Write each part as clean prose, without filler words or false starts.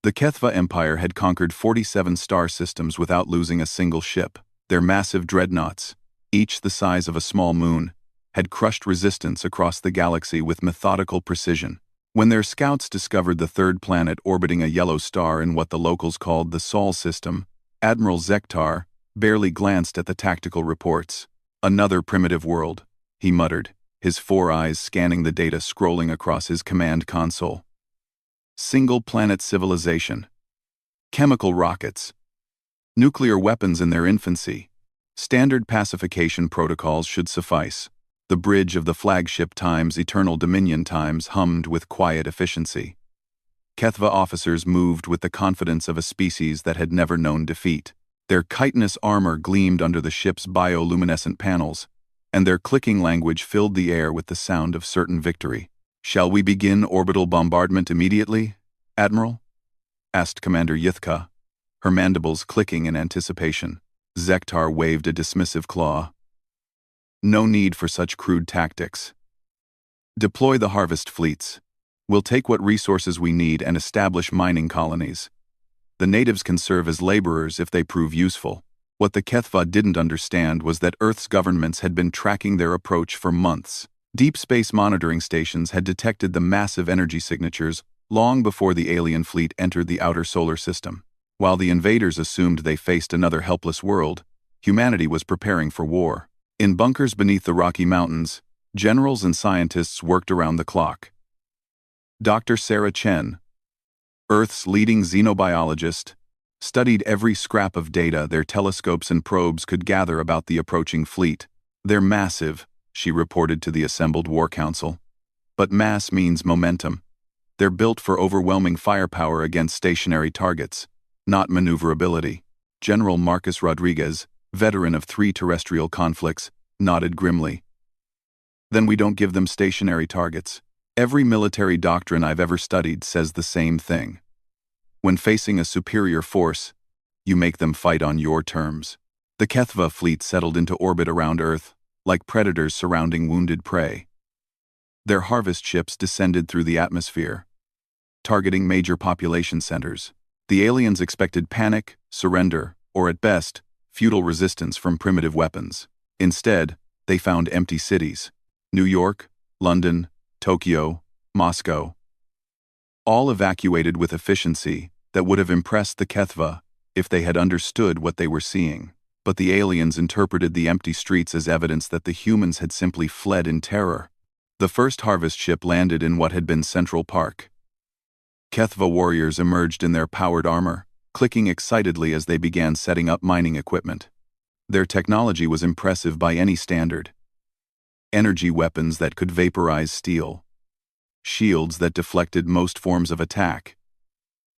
The Kethva Empire had conquered 47 star systems without losing a single ship. Their massive dreadnoughts, each the size of a small moon, had crushed resistance across the galaxy with methodical precision. When their scouts discovered the third planet orbiting a yellow star in what the locals called the Sol system, Admiral Zektar barely glanced at the tactical reports. "Another primitive world," he muttered, his four eyes scanning the data scrolling across his command console. Single-planet civilization. Chemical rockets. Nuclear weapons in their infancy. Standard pacification protocols should suffice. The bridge of the flagship times Eternal Dominion times hummed with quiet efficiency. Kethva officers moved with the confidence of a species that had never known defeat. Their chitinous armor gleamed under the ship's bioluminescent panels, and their clicking language filled the air with the sound of certain victory. "Shall we begin orbital bombardment immediately, Admiral?" asked Commander Yithka, her mandibles clicking in anticipation. Zektar waved a dismissive claw. "No need for such crude tactics. Deploy the harvest fleets. We'll take what resources we need and establish mining colonies. The natives can serve as laborers if they prove useful." What the Kethva didn't understand was that Earth's governments had been tracking their approach for months. Deep space monitoring stations had detected the massive energy signatures long before the alien fleet entered the outer solar system. While the invaders assumed they faced another helpless world, humanity was preparing for war. In bunkers beneath the Rocky Mountains, generals and scientists worked around the clock. Dr. Sarah Chen, Earth's leading xenobiologist, studied every scrap of data their telescopes and probes could gather about the approaching fleet. "They're massive," she reported to the assembled War Council. "But mass means momentum. They're built for overwhelming firepower against stationary targets, not maneuverability." General Marcus Rodriguez, veteran of 3 terrestrial conflicts, nodded grimly. "Then we don't give them stationary targets. Every military doctrine I've ever studied says the same thing. When facing a superior force, you make them fight on your terms." The Kethva fleet settled into orbit around Earth, like predators surrounding wounded prey. Their harvest ships descended through the atmosphere, targeting major population centers. The aliens expected panic, surrender, or at best, futile resistance from primitive weapons. Instead, they found empty cities: New York, London, Tokyo, Moscow. All evacuated with efficiency that would have impressed the Kethva if they had understood what they were seeing. But the aliens interpreted the empty streets as evidence that the humans had simply fled in terror. The first harvest ship landed in what had been Central Park. Kethva warriors emerged in their powered armor, clicking excitedly as they began setting up mining equipment. Their technology was impressive by any standard. Energy weapons that could vaporize steel, shields that deflected most forms of attack,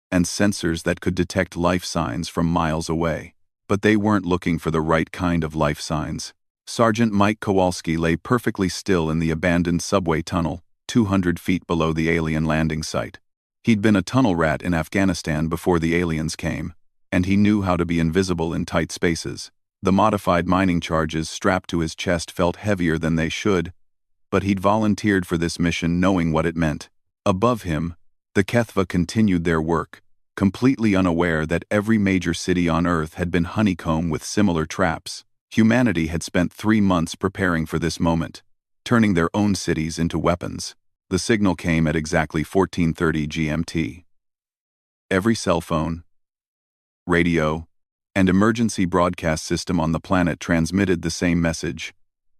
and sensors that could detect life signs from miles away. But they weren't looking for the right kind of life signs. Sergeant Mike Kowalski lay perfectly still in the abandoned subway tunnel, 200 feet below the alien landing site. He'd been a tunnel rat in Afghanistan before the aliens came, and he knew how to be invisible in tight spaces. The modified mining charges strapped to his chest felt heavier than they should, but he'd volunteered for this mission knowing what it meant. Above him, the Kethva continued their work, completely unaware that every major city on Earth had been honeycombed with similar traps. Humanity had spent 3 months preparing for this moment, turning their own cities into weapons. The signal came at exactly 14:30 GMT. Every cell phone, radio, and emergency broadcast system on the planet transmitted the same message: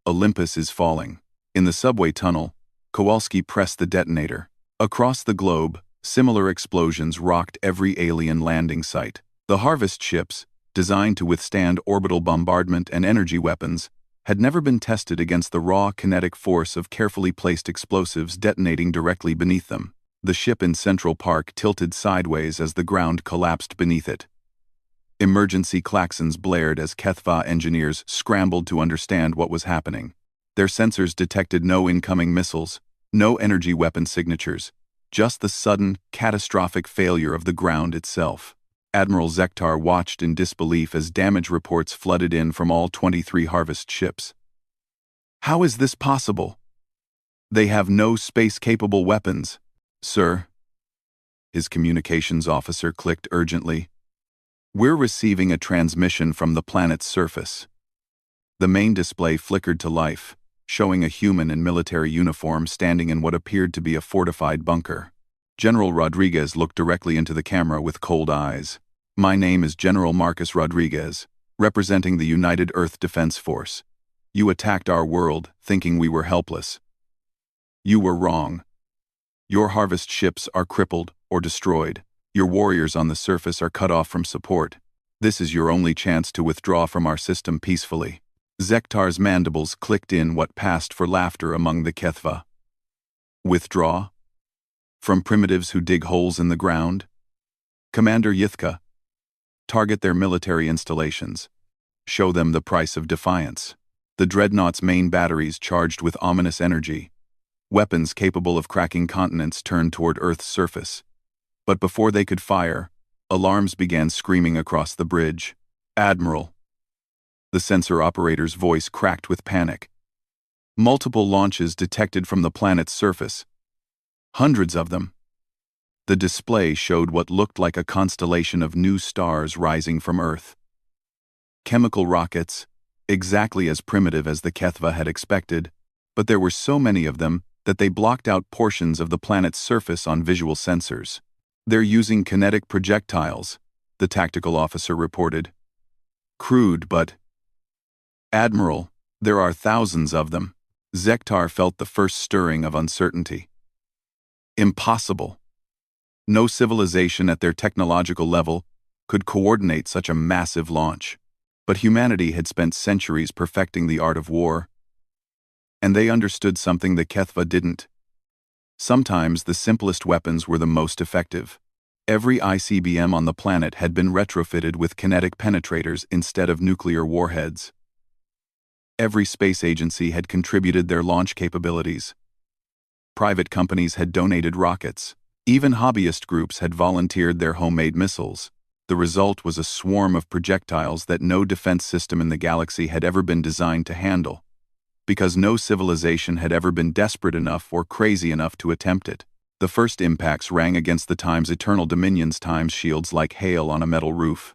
Olympus is falling. In the subway tunnel, Kowalski pressed the detonator. Across the globe, similar explosions rocked every alien landing site. The harvest ships, designed to withstand orbital bombardment and energy weapons, had never been tested against the raw kinetic force of carefully placed explosives detonating directly beneath them. The ship in Central Park tilted sideways as the ground collapsed beneath it. Emergency klaxons blared as Kethva engineers scrambled to understand what was happening. Their sensors detected no incoming missiles, no energy weapon signatures, just the sudden, catastrophic failure of the ground itself. Admiral Zektar watched in disbelief as damage reports flooded in from all 23 harvest ships. "How is this possible? They have no space-capable weapons, sir." His communications officer clicked urgently. "We're receiving a transmission from the planet's surface." The main display flickered to life, showing a human in military uniform standing in what appeared to be a fortified bunker. General Rodriguez looked directly into the camera with cold eyes. "My name is General Marcus Rodriguez, representing the United Earth Defense Force. You attacked our world, thinking we were helpless. You were wrong. Your harvest ships are crippled or destroyed. Your warriors on the surface are cut off from support. This is your only chance to withdraw from our system peacefully." Zektar's mandibles clicked in what passed for laughter among the Kethva. "Withdraw? From primitives who dig holes in the ground? Commander Yithka, target their military installations. Show them the price of defiance." The dreadnought's main batteries charged with ominous energy. Weapons capable of cracking continents turned toward Earth's surface. But before they could fire, alarms began screaming across the bridge. "Admiral!" The sensor operator's voice cracked with panic. "Multiple launches detected from the planet's surface. Hundreds of them." The display showed what looked like a constellation of new stars rising from Earth. Chemical rockets, exactly as primitive as the Kethva had expected, but there were so many of them that they blocked out portions of the planet's surface on visual sensors. "They're using kinetic projectiles," the tactical officer reported. "Crude, but—" "Admiral, there are thousands of them." Zektar felt the first stirring of uncertainty. "Impossible. No civilization at their technological level could coordinate such a massive launch. But humanity had spent centuries perfecting the art of war. And they understood something the Kethva didn't. Sometimes the simplest weapons were the most effective. Every ICBM on the planet had been retrofitted with kinetic penetrators instead of nuclear warheads. Every space agency had contributed their launch capabilities. Private companies had donated rockets. Even hobbyist groups had volunteered their homemade missiles. The result was a swarm of projectiles that no defense system in the galaxy had ever been designed to handle, because no civilization had ever been desperate enough or crazy enough to attempt it. The first impacts rang against the Time's eternal dominions times shields like hail on a metal roof.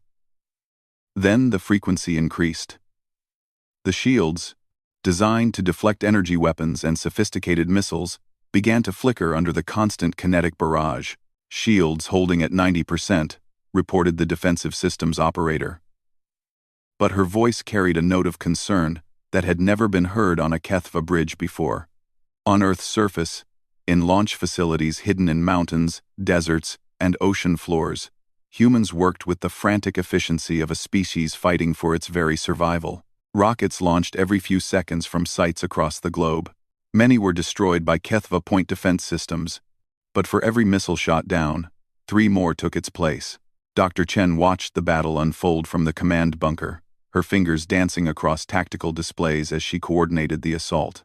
Then the frequency increased. The shields, designed to deflect energy weapons and sophisticated missiles, began to flicker under the constant kinetic barrage. "Shields holding at 90%, reported the defensive systems operator. But her voice carried a note of concern that had never been heard on a Kethva bridge before. On Earth's surface, in launch facilities hidden in mountains, deserts, and ocean floors, humans worked with the frantic efficiency of a species fighting for its very survival. Rockets launched every few seconds from sites across the globe. Many were destroyed by Kethva point defense systems, but for every missile shot down, 3 more took its place. Dr. Chen watched the battle unfold from the command bunker, her fingers dancing across tactical displays as she coordinated the assault.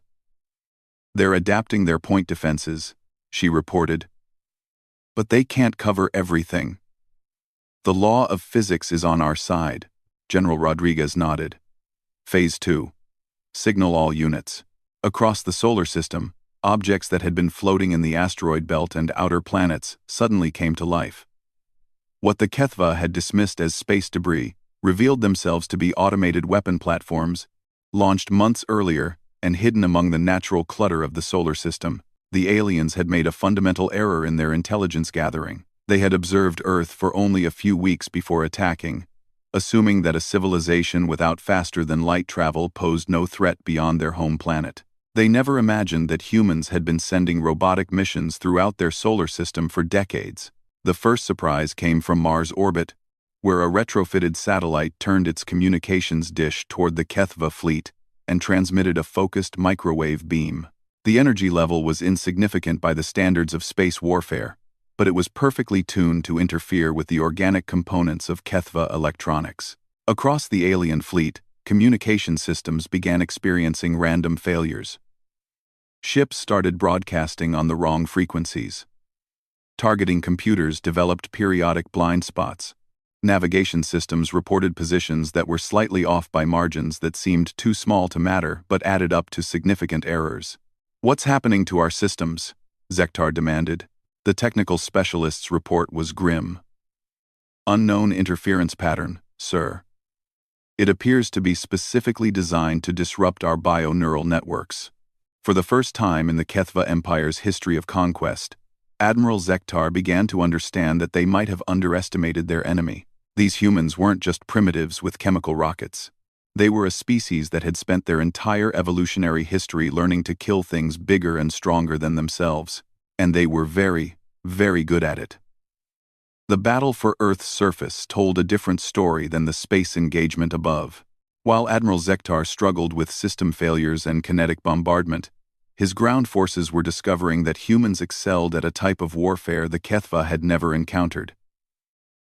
"They're adapting their point defenses," she reported. "But they can't cover everything. The law of physics is on our side." General Rodriguez nodded. Phase 2. Signal all units. Across the solar system, objects that had been floating in the asteroid belt and outer planets suddenly came to life. What the Kethva had dismissed as space debris revealed themselves to be automated weapon platforms, launched months earlier and hidden among the natural clutter of the solar system. The aliens had made a fundamental error in their intelligence gathering. They had observed Earth for only a few weeks before attacking, assuming that a civilization without faster-than-light travel posed no threat beyond their home planet. They never imagined that humans had been sending robotic missions throughout their solar system for decades. The first surprise came from Mars' orbit, where a retrofitted satellite turned its communications dish toward the Kethva fleet and transmitted a focused microwave beam. The energy level was insignificant by the standards of space warfare, but it was perfectly tuned to interfere with the organic components of Kethva electronics. Across the alien fleet, communication systems began experiencing random failures. Ships started broadcasting on the wrong frequencies. Targeting computers developed periodic blind spots. Navigation systems reported positions that were slightly off by margins that seemed too small to matter but added up to significant errors. "What's happening to our systems?" Zektar demanded. The technical specialist's report was grim. Unknown interference pattern, sir. It appears to be specifically designed to disrupt our bio-neural networks. For the first time in the Kethva Empire's history of conquest, Admiral Zektar began to understand that they might have underestimated their enemy. These humans weren't just primitives with chemical rockets. They were a species that had spent their entire evolutionary history learning to kill things bigger and stronger than themselves, and they were very, very good at it. The battle for Earth's surface told a different story than the space engagement above. While Admiral Zektar struggled with system failures and kinetic bombardment, his ground forces were discovering that humans excelled at a type of warfare the Kethva had never encountered: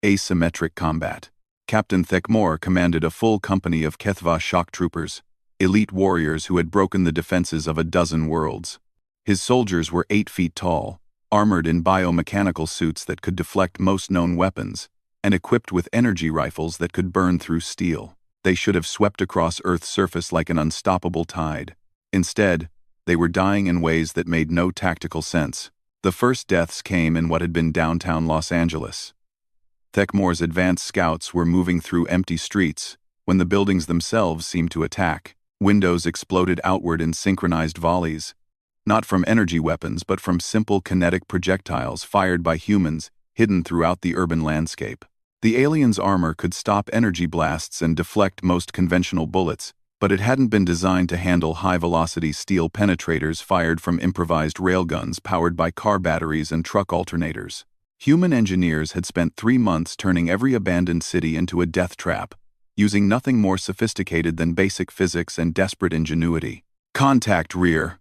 asymmetric combat. Captain Thekmor commanded a full company of Kethva shock troopers, elite warriors who had broken the defenses of a dozen worlds. His soldiers were 8 feet tall, armored in biomechanical suits that could deflect most known weapons, and equipped with energy rifles that could burn through steel. They should have swept across Earth's surface like an unstoppable tide. Instead, they were dying in ways that made no tactical sense. The first deaths came in what had been downtown Los Angeles. Thekmor's advanced scouts were moving through empty streets when the buildings themselves seemed to attack. Windows exploded outward in synchronized volleys, not from energy weapons but from simple kinetic projectiles fired by humans hidden throughout the urban landscape. The aliens' armor could stop energy blasts and deflect most conventional bullets, but it hadn't been designed to handle high-velocity steel penetrators fired from improvised railguns powered by car batteries and truck alternators. Human engineers had spent 3 months turning every abandoned city into a death trap, using nothing more sophisticated than basic physics and desperate ingenuity. Contact rear.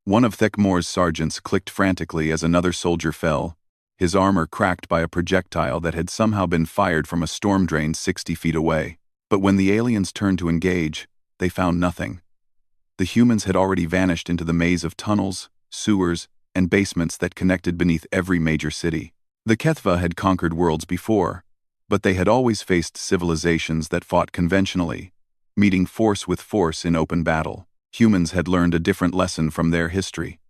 One of Thekmor's sergeants clicked frantically as another soldier fell, his armor cracked by a projectile that had somehow been fired from a storm drain 60 feet away. But when the aliens turned to engage, they found nothing. The humans had already vanished into the maze of tunnels, sewers, and basements that connected beneath every major city. The Kethva had conquered worlds before, but they had always faced civilizations that fought conventionally, meeting force with force in open battle. Humans had learned a different lesson from their history.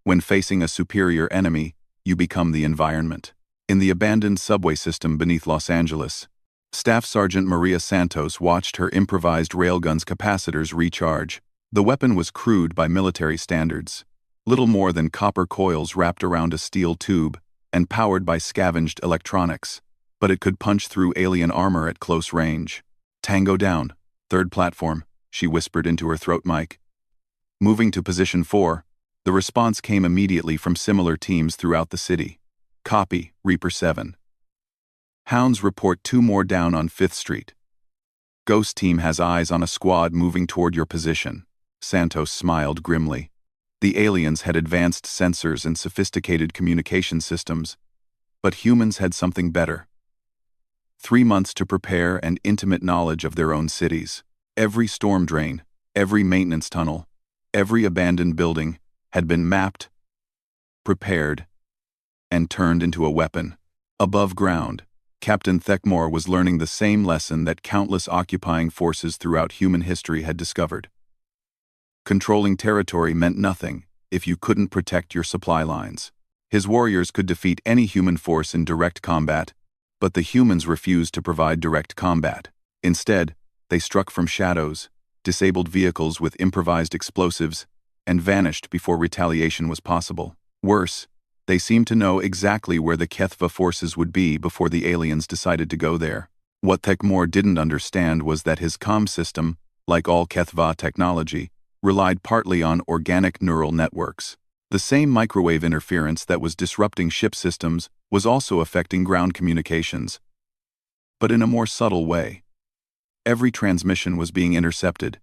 When facing a superior enemy, you become the environment. In the abandoned subway system beneath Los Angeles, Staff Sergeant Maria Santos watched her improvised railgun's capacitors recharge. The weapon was crude by military standards, little more than copper coils wrapped around a steel tube and powered by scavenged electronics, but it could punch through alien armor at close range. "Tango down, 3rd platform," she whispered into her throat mic. Moving to position 4, the response came immediately from similar teams throughout the city. "Copy, Reaper 7. Hounds report 2 more down on 5th Street. Ghost Team has eyes on a squad moving toward your position." Santos smiled grimly. The aliens had advanced sensors and sophisticated communication systems, but humans had something better. 3 months to prepare and intimate knowledge of their own cities. Every storm drain, every maintenance tunnel, every abandoned building had been mapped, prepared, and turned into a weapon. Above ground, Captain Thekmor was learning the same lesson that countless occupying forces throughout human history had discovered. Controlling territory meant nothing if you couldn't protect your supply lines. His warriors could defeat any human force in direct combat, but the humans refused to provide direct combat. Instead, they struck from shadows, disabled vehicles with improvised explosives, and vanished before retaliation was possible. Worse, they seemed to know exactly where the Kethva forces would be before the aliens decided to go there. What Thekmor didn't understand was that his comm system, like all Kethva technology, relied partly on organic neural networks. The same microwave interference that was disrupting ship systems was also affecting ground communications, but in a more subtle way. Every transmission was being intercepted,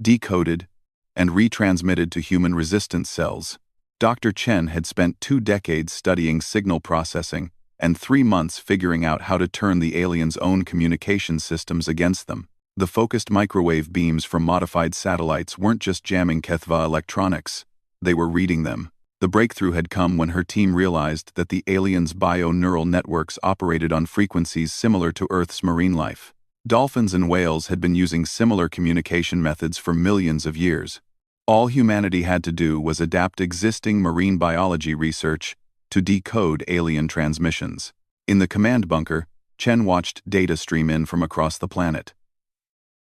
decoded, and retransmitted to human resistance cells. Dr. Chen had spent 2 decades studying signal processing and 3 months figuring out how to turn the aliens' own communication systems against them. The focused microwave beams from modified satellites weren't just jamming Kethva electronics, they were reading them. The breakthrough had come when her team realized that the aliens' bio-neural networks operated on frequencies similar to Earth's marine life. Dolphins and whales had been using similar communication methods for millions of years. All humanity had to do was adapt existing marine biology research to decode alien transmissions. In the command bunker, Chen watched data stream in from across the planet.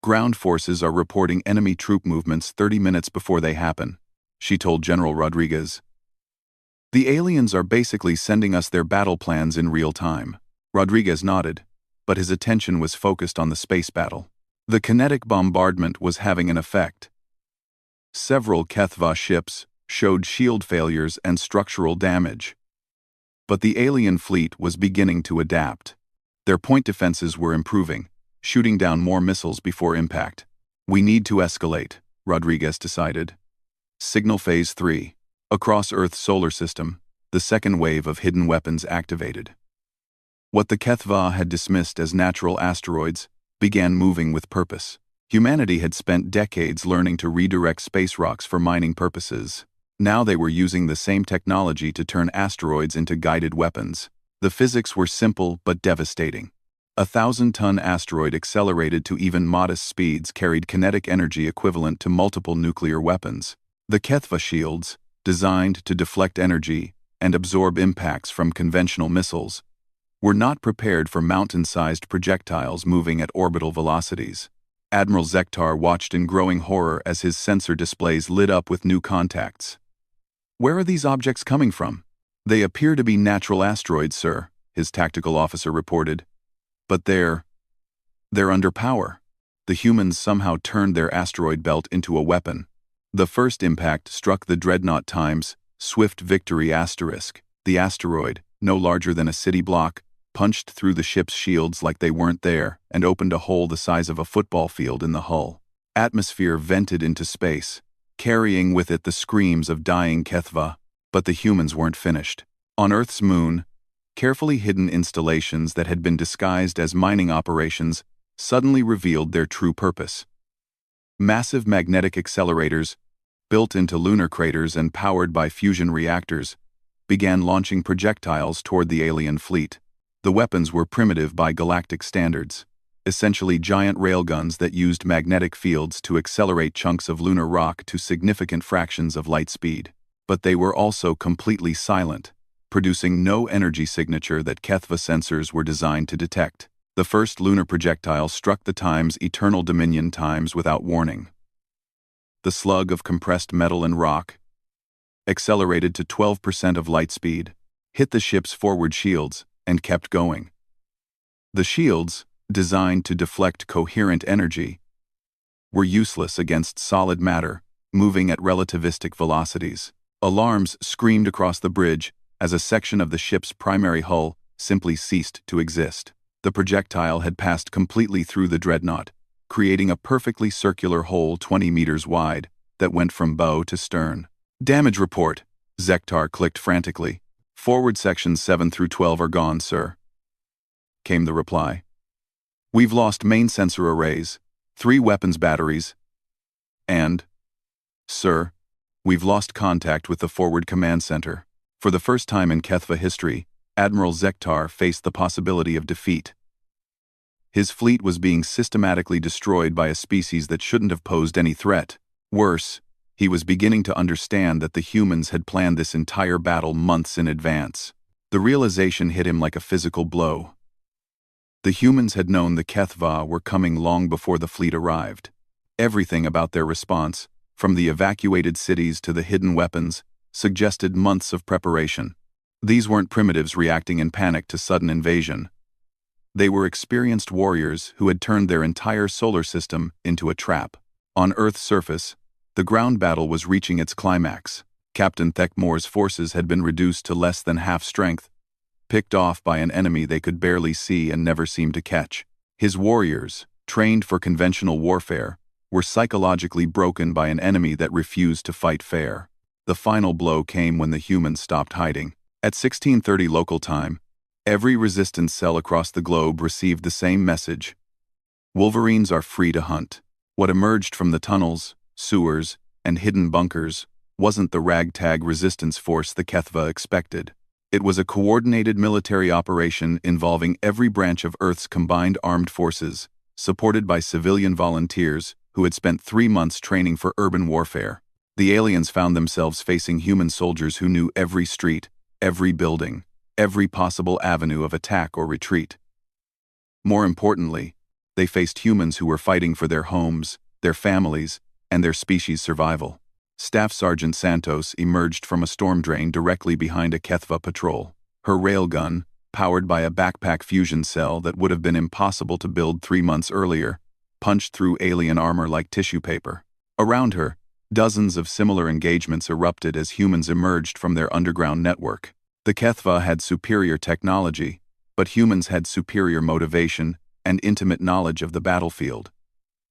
Ground forces are reporting enemy troop movements 30 minutes before they happen, she told General Rodriguez. The aliens are basically sending us their battle plans in real time. Rodriguez nodded, but his attention was focused on the space battle. The kinetic bombardment was having an effect. Several HFY ships showed shield failures and structural damage. But the alien fleet was beginning to adapt. Their point defenses were improving, shooting down more missiles before impact. We need to escalate, Rodriguez decided. Signal Phase 3. Across Earth's solar system, the second wave of hidden weapons activated. What the HFY had dismissed as natural asteroids began moving with purpose. Humanity had spent decades learning to redirect space rocks for mining purposes. Now they were using the same technology to turn asteroids into guided weapons. The physics were simple but devastating. A 1,000-ton asteroid accelerated to even modest speeds carried kinetic energy equivalent to multiple nuclear weapons. The HFY shields, designed to deflect energy and absorb impacts from conventional missiles, were not prepared for mountain-sized projectiles moving at orbital velocities. Admiral Zektar watched in growing horror as his sensor displays lit up with new contacts. "Where are these objects coming from?" "They appear to be natural asteroids, sir," his tactical officer reported. "But they're under power." The humans somehow turned their asteroid belt into a weapon. The first impact struck the Dreadnought Times Swift Victory asterisk. The asteroid, no larger than a city block, punched through the ship's shields like they weren't there and opened a hole the size of a football field in the hull. Atmosphere vented into space, carrying with it the screams of dying HFY. But the humans weren't finished. On Earth's moon, carefully hidden installations that had been disguised as mining operations suddenly revealed their true purpose. Massive magnetic accelerators, built into lunar craters and powered by fusion reactors, began launching projectiles toward the alien fleet. The weapons were primitive by galactic standards, essentially giant railguns that used magnetic fields to accelerate chunks of lunar rock to significant fractions of light speed. But they were also completely silent, producing no energy signature that HFY sensors were designed to detect. The first lunar projectile struck the Times' Eternal Dominion Times without warning. The slug of compressed metal and rock, accelerated to 12% of light speed, hit the ship's forward shields, and kept going. The shields, designed to deflect coherent energy, were useless against solid matter, moving at relativistic velocities. Alarms screamed across the bridge as a section of the ship's primary hull simply ceased to exist. The projectile had passed completely through the dreadnought, creating a perfectly circular hole 20 meters wide that went from bow to stern. "Damage report," Zektar clicked frantically. "Forward sections 7 through 12 are gone, sir," came the reply. "We've lost main sensor arrays, 3 weapons batteries, and, sir, we've lost contact with the forward command center." For the first time in HFY history, Admiral Zektar faced the possibility of defeat. His fleet was being systematically destroyed by a species that shouldn't have posed any threat. Worse, he was beginning to understand that the humans had planned this entire battle months in advance. The realization hit him like a physical blow. The humans had known the HFY were coming long before the fleet arrived. Everything about their response, from the evacuated cities to the hidden weapons, suggested months of preparation. These weren't primitives reacting in panic to sudden invasion. They were experienced warriors who had turned their entire solar system into a trap. On Earth's surface, the ground battle was reaching its climax. Captain Thekmore's forces had been reduced to less than half strength, picked off by an enemy they could barely see and never seemed to catch. His warriors, trained for conventional warfare, were psychologically broken by an enemy that refused to fight fair. The final blow came when the humans stopped hiding. At 16:30 local time, every resistance cell across the globe received the same message: Wolverines are free to hunt. What emerged from the tunnels, sewers, and hidden bunkers wasn't the ragtag resistance force the HFY expected. It was a coordinated military operation involving every branch of Earth's combined armed forces, supported by civilian volunteers who had spent 3 months training for urban warfare. The aliens found themselves facing human soldiers who knew every street, every building, every possible avenue of attack or retreat. More importantly, they faced humans who were fighting for their homes, their families, and their species' survival. Staff Sergeant Santos emerged from a storm drain directly behind a HFY patrol. Her railgun, powered by a backpack fusion cell that would have been impossible to build 3 months earlier, punched through alien armor like tissue paper. Around her, dozens of similar engagements erupted as humans emerged from their underground network. The HFY had superior technology, but humans had superior motivation and intimate knowledge of the battlefield.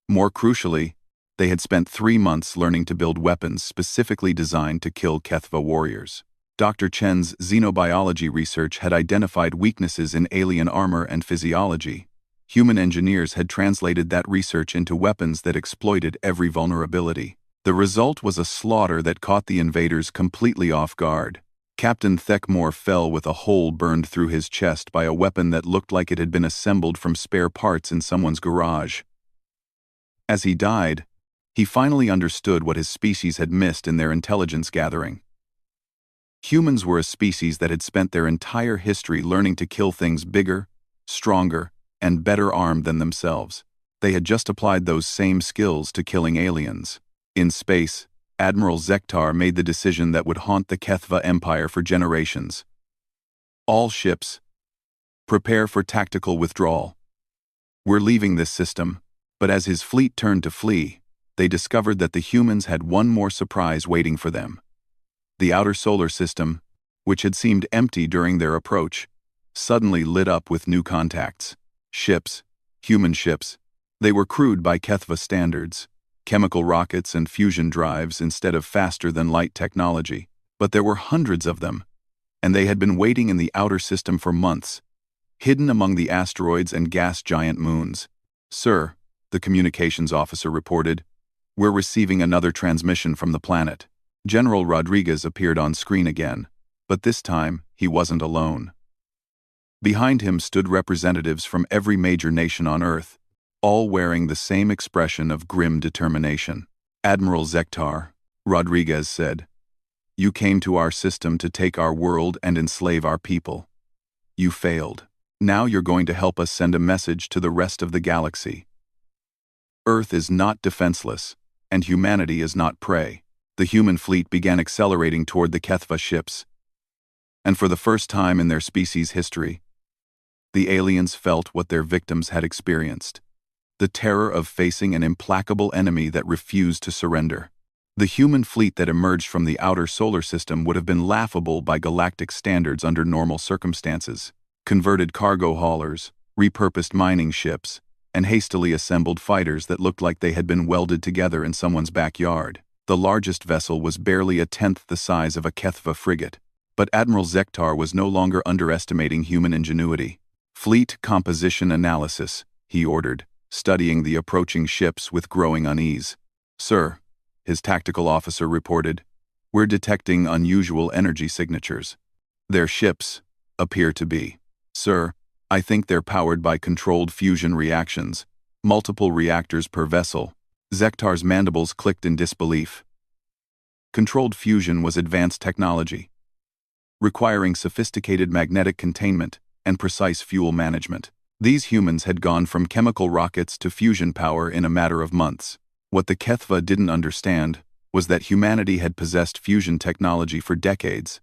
More crucially, they had spent 3 months learning to build weapons specifically designed to kill HFY warriors. Dr. Chen's xenobiology research had identified weaknesses in alien armor and physiology. Human engineers had translated that research into weapons that exploited every vulnerability. The result was a slaughter that caught the invaders completely off guard. Captain Thekmore fell with a hole burned through his chest by a weapon that looked like it had been assembled from spare parts in someone's garage. As he died, he finally understood what his species had missed in their intelligence gathering. Humans were a species that had spent their entire history learning to kill things bigger, stronger, and better armed than themselves. They had just applied those same skills to killing aliens. In space, Admiral Zektar made the decision that would haunt the HFY Empire for generations. All ships, prepare for tactical withdrawal. We're leaving this system, but as his fleet turned to flee, they discovered that the humans had one more surprise waiting for them. The outer solar system, which had seemed empty during their approach, suddenly lit up with new contacts. Ships, human ships. They were crewed by HFY standards, chemical rockets and fusion drives instead of faster-than-light technology. But there were hundreds of them, and they had been waiting in the outer system for months, hidden among the asteroids and gas giant moons. "Sir," the communications officer reported, "we're receiving another transmission from the planet." General Rodriguez appeared on screen again, but this time he wasn't alone. Behind him stood representatives from every major nation on Earth, all wearing the same expression of grim determination. "Admiral Zektar," Rodriguez said, "you came to our system to take our world and enslave our people. You failed. Now you're going to help us send a message to the rest of the galaxy. Earth is not defenseless, and humanity is not prey." The human fleet began accelerating toward the HFY ships, and for the first time in their species' history, the aliens felt what their victims had experienced: the terror of facing an implacable enemy that refused to surrender. The human fleet that emerged from the outer solar system would have been laughable by galactic standards under normal circumstances. Converted cargo haulers, repurposed mining ships, and hastily assembled fighters that looked like they had been welded together in someone's backyard. The largest vessel was barely a tenth the size of a HFY frigate, but Admiral Zektar was no longer underestimating human ingenuity. "Fleet composition analysis," he ordered, studying the approaching ships with growing unease. "Sir," his tactical officer reported, "we're detecting unusual energy signatures. Their ships appear to be. Sir, I think they're powered by controlled fusion reactions, multiple reactors per vessel." Zektar's mandibles clicked in disbelief. Controlled fusion was advanced technology, requiring sophisticated magnetic containment and precise fuel management. These humans had gone from chemical rockets to fusion power in a matter of months. What the HFY didn't understand was that humanity had possessed fusion technology for decades,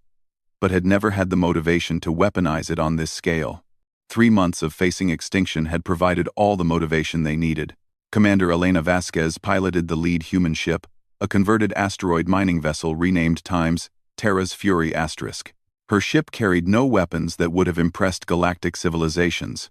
but had never had the motivation to weaponize it on this scale. 3 months of facing extinction had provided all the motivation they needed. Commander Elena Vasquez piloted the lead human ship, a converted asteroid mining vessel renamed Times Terra's Fury *. Her ship carried no weapons that would have impressed galactic civilizations.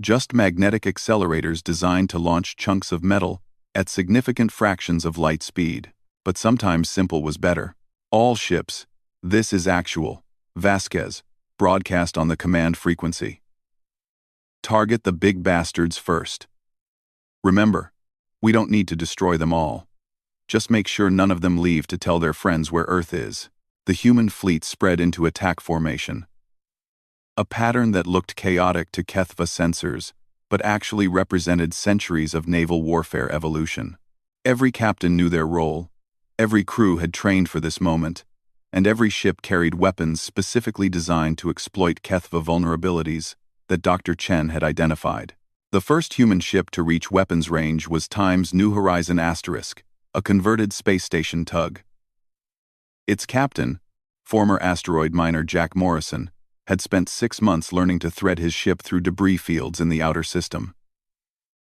Just magnetic accelerators designed to launch chunks of metal at significant fractions of light speed. But sometimes simple was better. "All ships, this is actual," Vasquez broadcast on the command frequency. "Target the big bastards first. Remember, we don't need to destroy them all. Just make sure none of them leave to tell their friends where Earth is." The human fleet spread into attack formation, a pattern that looked chaotic to HFY sensors, but actually represented centuries of naval warfare evolution. Every captain knew their role, every crew had trained for this moment, and every ship carried weapons specifically designed to exploit Kethva vulnerabilities that Dr. Chen had identified. The first human ship to reach weapons range was Time's New Horizon Asterisk, a converted space station tug. Its captain, former asteroid miner Jack Morrison, had spent 6 months learning to thread his ship through debris fields in the outer system.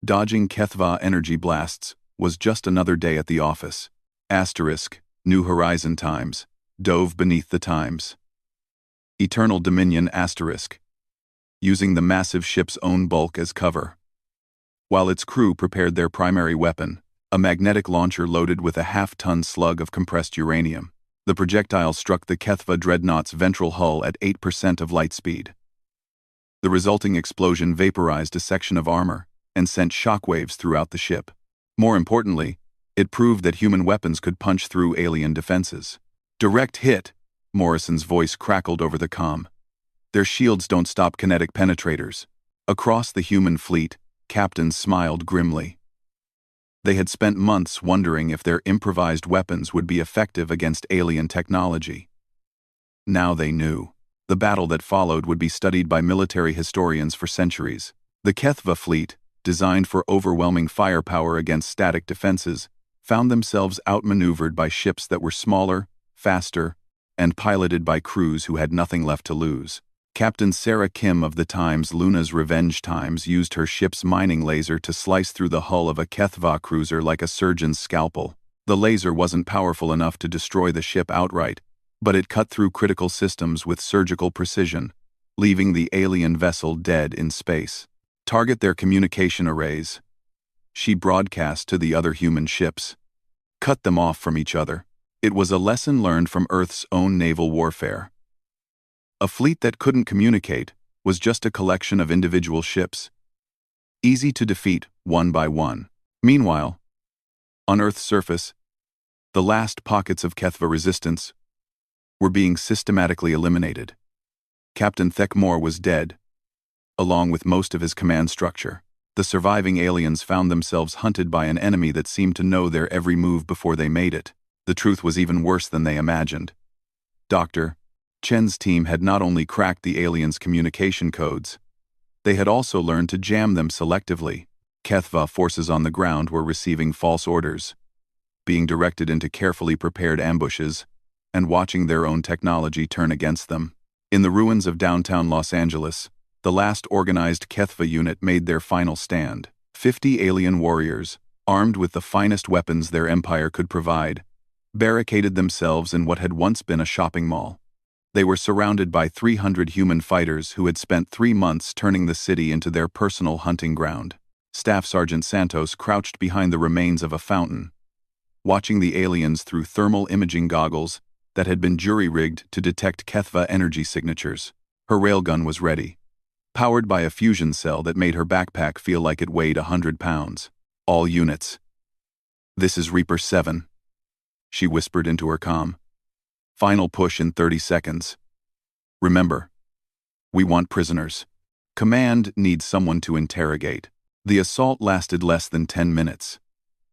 Dodging Kethva energy blasts was just another day at the office. Asterisk, New Horizon Times, dove beneath the Times. Eternal Dominion Asterisk, using the massive ship's own bulk as cover. While its crew prepared their primary weapon, a magnetic launcher loaded with a half-ton slug of compressed uranium, the projectile struck the Kethva dreadnought's ventral hull at 8% of light speed. The resulting explosion vaporized a section of armor and sent shockwaves throughout the ship. More importantly, it proved that human weapons could punch through alien defenses. Direct hit, Morrison's voice crackled over the comm. Their shields don't stop kinetic penetrators. Across the human fleet, captains smiled grimly. They had spent months wondering if their improvised weapons would be effective against alien technology. Now they knew. The battle that followed would be studied by military historians for centuries. The Kethva fleet, designed for overwhelming firepower against static defenses, found themselves outmaneuvered by ships that were smaller, faster, and piloted by crews who had nothing left to lose. Captain Sarah Kim of the Times Luna's Revenge Times used her ship's mining laser to slice through the hull of a Kethva cruiser like a surgeon's scalpel. The laser wasn't powerful enough to destroy the ship outright, but it cut through critical systems with surgical precision, leaving the alien vessel dead in space. Target their communication arrays, she broadcast to the other human ships. Cut them off from each other. It was a lesson learned from Earth's own naval warfare. A fleet that couldn't communicate was just a collection of individual ships, easy to defeat one by one. Meanwhile, on Earth's surface, the last pockets of Kethva resistance were being systematically eliminated. Captain Thekmore was dead, along with most of his command structure. The surviving aliens found themselves hunted by an enemy that seemed to know their every move before they made it. The truth was even worse than they imagined. Dr. Chen's team had not only cracked the aliens' communication codes, they had also learned to jam them selectively. Kethva forces on the ground were receiving false orders, being directed into carefully prepared ambushes, and watching their own technology turn against them. In the ruins of downtown Los Angeles, the last organized Kethva unit made their final stand. 50 alien warriors, armed with the finest weapons their empire could provide, barricaded themselves in what had once been a shopping mall. They were surrounded by 300 human fighters who had spent 3 months turning the city into their personal hunting ground. Staff Sergeant Santos crouched behind the remains of a fountain, watching the aliens through thermal imaging goggles that had been jury-rigged to detect Kethva energy signatures. Her railgun was ready, powered by a fusion cell that made her backpack feel like it weighed 100 pounds. All units. This is Reaper 7, she whispered into her comm. Final push in 30 seconds. Remember, we want prisoners. Command needs someone to interrogate. The assault lasted less than 10 minutes.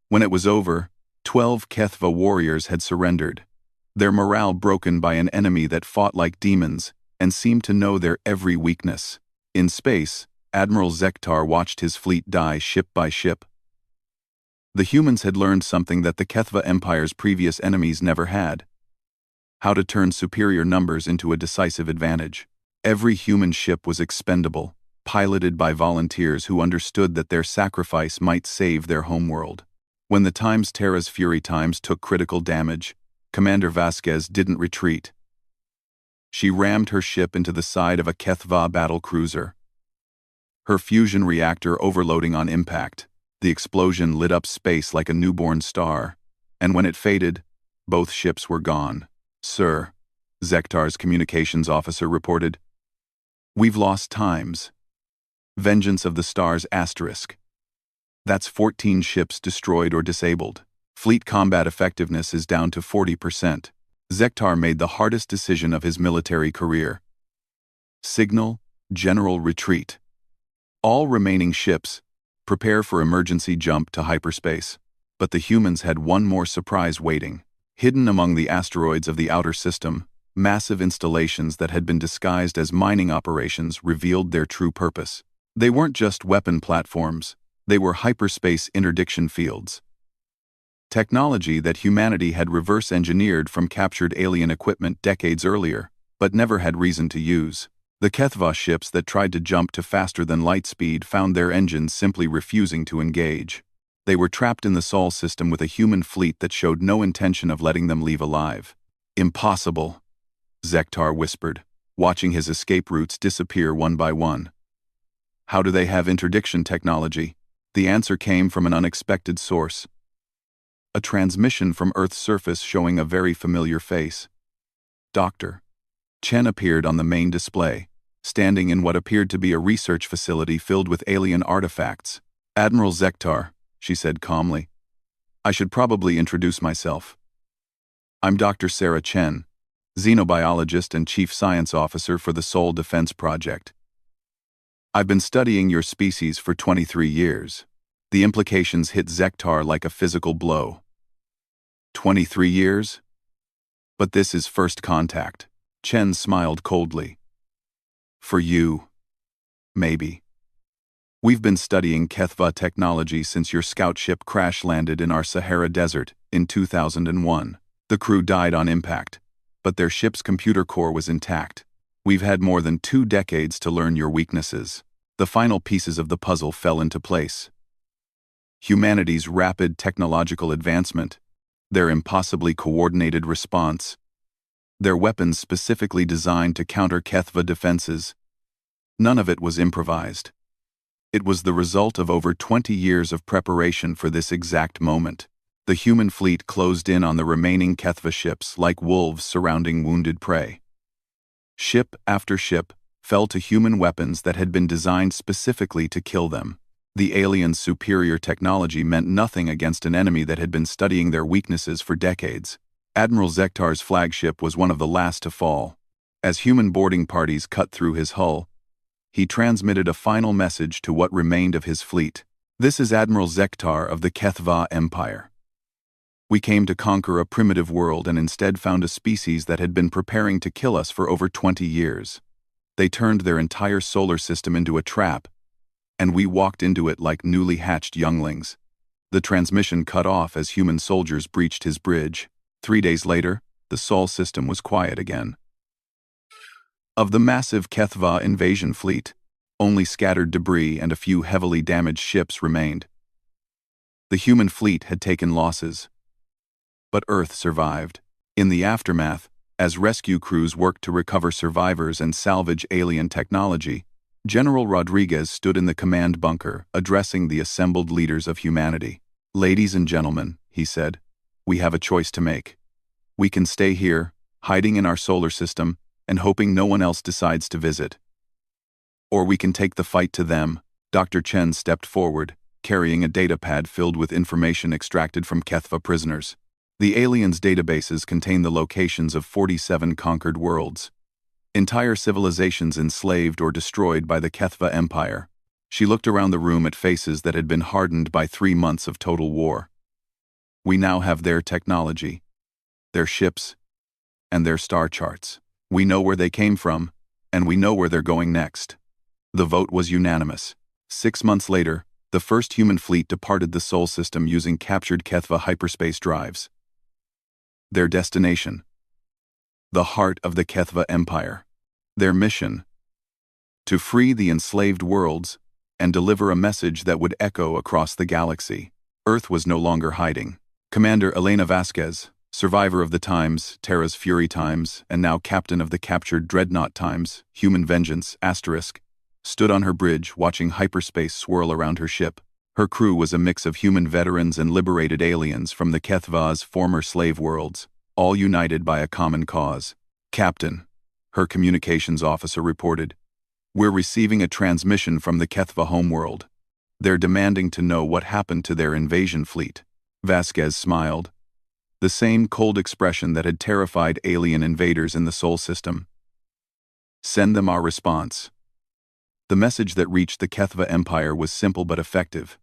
When it was over, 12 Kethva warriors had surrendered, their morale broken by an enemy that fought like demons and seemed to know their every weakness. In space, Admiral Zektar watched his fleet die ship by ship. The humans had learned something that the Kethva Empire's previous enemies never had: how to turn superior numbers into a decisive advantage. Every human ship was expendable, piloted by volunteers who understood that their sacrifice might save their homeworld. When the Times Terra's Fury Times took critical damage, Commander Vasquez didn't retreat. She rammed her ship into the side of a Kethva battle cruiser, her fusion reactor overloading on impact. The explosion lit up space like a newborn star, and when it faded, both ships were gone. Sir, Zektar's communications officer reported, we've lost Times. Vengeance of the Stars asterisk. That's 14 ships destroyed or disabled. Fleet combat effectiveness is down to 40%. Zektar made the hardest decision of his military career. Signal, general retreat. All remaining ships, prepare for emergency jump to hyperspace. But the humans had one more surprise waiting. Hidden among the asteroids of the outer system, massive installations that had been disguised as mining operations revealed their true purpose. They weren't just weapon platforms, they were hyperspace interdiction fields. Technology that humanity had reverse-engineered from captured alien equipment decades earlier, but never had reason to use. The HFY ships that tried to jump to faster-than-light speed found their engines simply refusing to engage. They were trapped in the Sol system with a human fleet that showed no intention of letting them leave alive. Impossible, Zektar whispered, watching his escape routes disappear one by one. How do they have interdiction technology? The answer came from an unexpected source. A transmission from Earth's surface showing a very familiar face. Dr. Chen appeared on the main display, standing in what appeared to be a research facility filled with alien artifacts. Admiral Zektar, she said calmly. I should probably introduce myself. I'm Dr. Sarah Chen, xenobiologist and chief science officer for the Sol Defense Project. I've been studying your species for 23 years. The implications hit Zektar like a physical blow. 23 years? But this is first contact. Chen smiled coldly. For you, maybe. We've been studying HFY technology since your scout ship crash-landed in our Sahara Desert in 2001. The crew died on impact, but their ship's computer core was intact. We've had more than 2 decades to learn your weaknesses. The final pieces of the puzzle fell into place. Humanity's rapid technological advancement, their impossibly coordinated response, their weapons specifically designed to counter HFY defenses. None of it was improvised. It was the result of over 20 years of preparation for this exact moment. The human fleet closed in on the remaining HFY ships like wolves surrounding wounded prey. Ship after ship fell to human weapons that had been designed specifically to kill them. The aliens' superior technology meant nothing against an enemy that had been studying their weaknesses for decades. Admiral Zektar's flagship was one of the last to fall. As human boarding parties cut through his hull, he transmitted a final message to what remained of his fleet. This is Admiral Zektar of the HFY Empire. We came to conquer a primitive world and instead found a species that had been preparing to kill us for over 20 years. They turned their entire solar system into a trap, and we walked into it like newly hatched younglings. The transmission cut off as human soldiers breached his bridge. 3 days later, the Sol system was quiet again. Of the massive HFY invasion fleet, only scattered debris and a few heavily damaged ships remained. The human fleet had taken losses, but Earth survived. In the aftermath, as rescue crews worked to recover survivors and salvage alien technology, General Rodriguez stood in the command bunker, addressing the assembled leaders of humanity. Ladies and gentlemen, he said, we have a choice to make. We can stay here, hiding in our solar system, and hoping no one else decides to visit. Or we can take the fight to them. Dr. Chen stepped forward, carrying a datapad filled with information extracted from HFY prisoners. The aliens' databases contain the locations of 47 conquered worlds. Entire civilizations enslaved or destroyed by the HFY Empire. She looked around the room at faces that had been hardened by 3 months of total war. We now have their technology, their ships, and their star charts. We know where they came from, and we know where they're going next. The vote was unanimous. 6 months later, the first human fleet departed the Sol system using captured HFY hyperspace drives. Their destination: the heart of the HFY Empire. Their mission: to free the enslaved worlds and deliver a message that would echo across the galaxy. Earth was no longer hiding. Commander Elena Vasquez, survivor of the times, Terra's Fury times, and now captain of the captured Dreadnought times, Human Vengeance, *, stood on her bridge watching hyperspace swirl around her ship. Her crew was a mix of human veterans and liberated aliens from the HFY's former slave worlds, all united by a common cause. Captain, her communications officer reported, we're receiving a transmission from the HFY homeworld. They're demanding to know what happened to their invasion fleet. Vasquez smiled, the same cold expression that had terrified alien invaders in the Sol system. Send them our response. The message that reached the HFY Empire was simple but effective.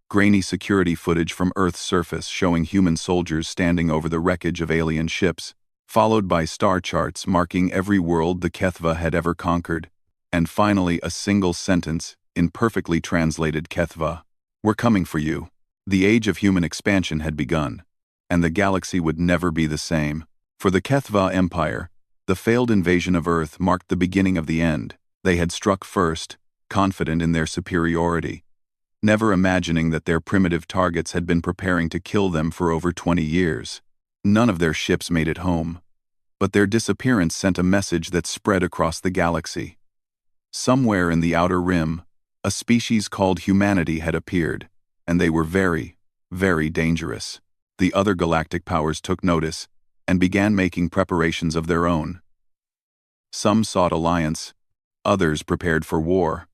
grainy security footage from Earth's surface showing human soldiers standing over the wreckage of alien ships, followed by star charts marking every world the Kethva had ever conquered, and finally a single sentence in perfectly translated Kethva: "We're coming for you." The age of human expansion had begun, and the galaxy would never be the same. For the Kethva Empire, the failed invasion of Earth marked the beginning of the end. They had struck first, confident in their superiority, never imagining that their primitive targets had been preparing to kill them for over 20 years. None of their ships made it home, but their disappearance sent a message that spread across the galaxy. Somewhere in the outer rim, a species called humanity had appeared, and they were very, very dangerous. The other galactic powers took notice and began making preparations of their own. Some sought alliance, others prepared for war.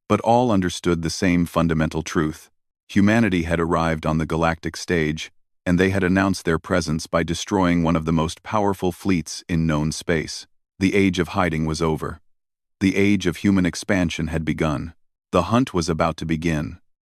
But all understood the same fundamental truth. Humanity had arrived on the galactic stage, and they had announced their presence by destroying one of the most powerful fleets in known space. The age of hiding was over. The age of human expansion had begun. The hunt was about to begin.